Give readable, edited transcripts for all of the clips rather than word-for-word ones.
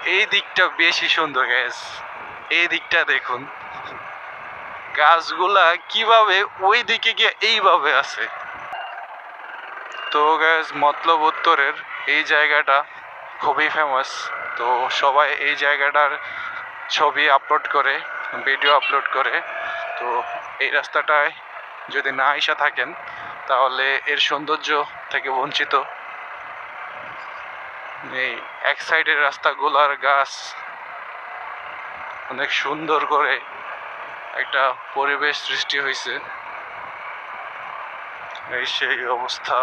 এই দিকটা বেশি সুন্দর গাইস। এই দিকটা দেখুন, গাছগুলা কিভাবে ওই দিকে গিয়ে এইভাবে আছে। তো গাইস, মতলব উত্তরের এই জায়গাটা খুবই ফেমাস। তো সবাই এই জায়গাটার ছবি আপলোড করে, ভিডিও আপলোড করে। তো এই রাস্তাটায় যদি না এসে থাকেন তাহলে এর সৌন্দর্য থেকে বঞ্চিত। এই এক সাইডের রাস্তাগুলার গাছ অনেক সুন্দর করে একটা পরিবেশ সৃষ্টি হয়েছে। এই সেই অবস্থা।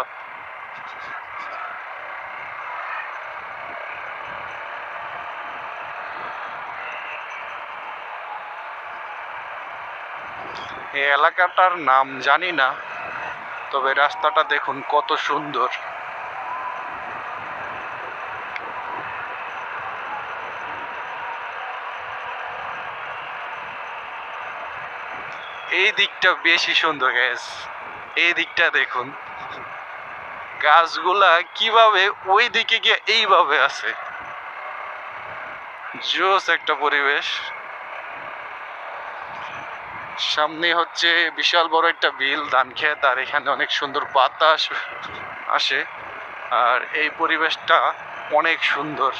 এই এলাকাটার নাম জানি না, তবে রাস্তাটা দেখুন কত সুন্দর। এই দিকটা বেশি সুন্দর গাইস। এই দিকটা দেখুন, গাছগুলা কিভাবে ওই দিকে গিয়ে এইভাবে আছে। জোস একটা পরিবেশ। সামনে হচ্ছে বিশাল বড় একটা বিল, ধান ক্ষেত, আর এখানে অনেক সুন্দর বাতাস আসে। আর এই পরিবেশটা অনেক সুন্দর।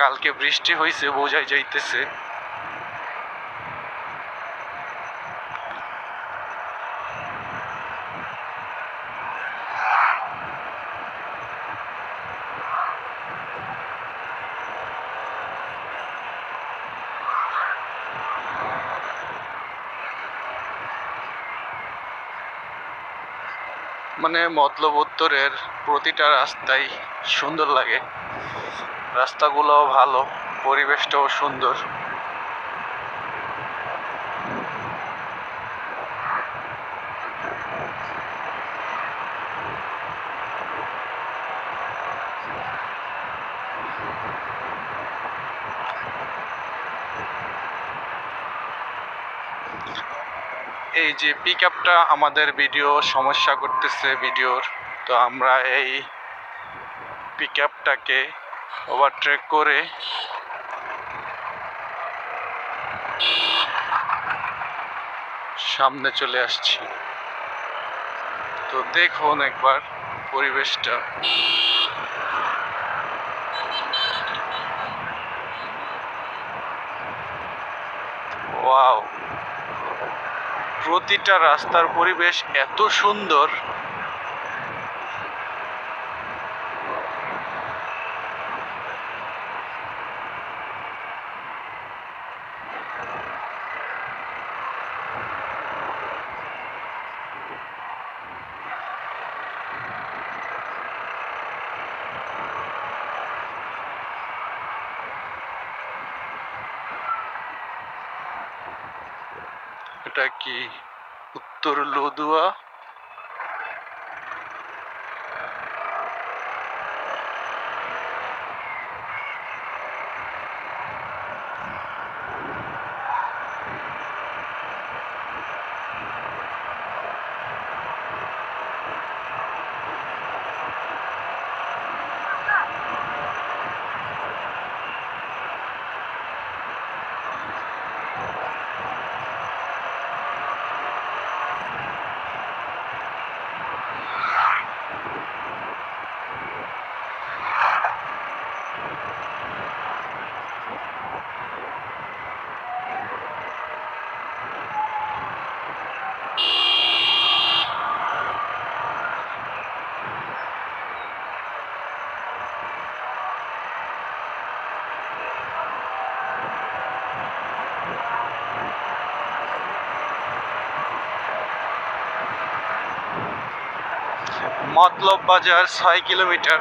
কালকে বৃষ্টি হয়েছে বোঝাই যাইতেছে। মানে মতলব উত্তরের প্রতিটা রাস্তাই সুন্দর লাগে। রাস্তাগুলোও ভালো, পরিবেশটাও সুন্দর। এই যে পিক আপটা আমাদের ভিডিও সমস্যা করতেছে ভিডিওর, তো আমরা এই পিক আপটাকে ওভারটেক করে সামনে চলে আসছি। তো দেখুন একবার পরিবেশটা। ওয়াও, প্রতিটা রাস্তার পরিবেশ এত সুন্দর। এটা কি উত্তর লদুয়া? মতলব বাজার 6 কিলোমিটার।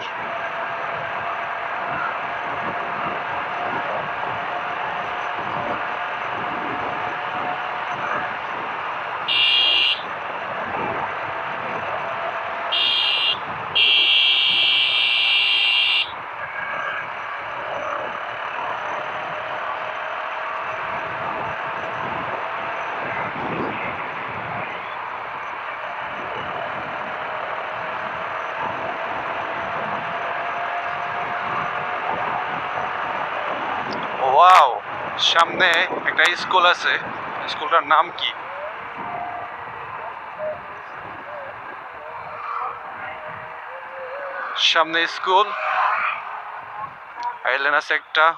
সামনে একটা স্কুল আছে, স্কুলটার নাম কি? সামনে স্কুল, আইল্যান্ড আছে একটা।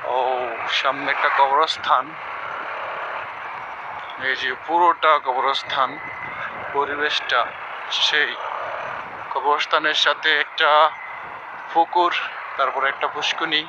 ও, সামনে একটা কবরস্থান, এই যে পুরোটা কবরস্থান, পরিবেশটা সেই। কবরস্থানের সাথে একটা পুকুর, তারপরে একটা পুষ্কুনি।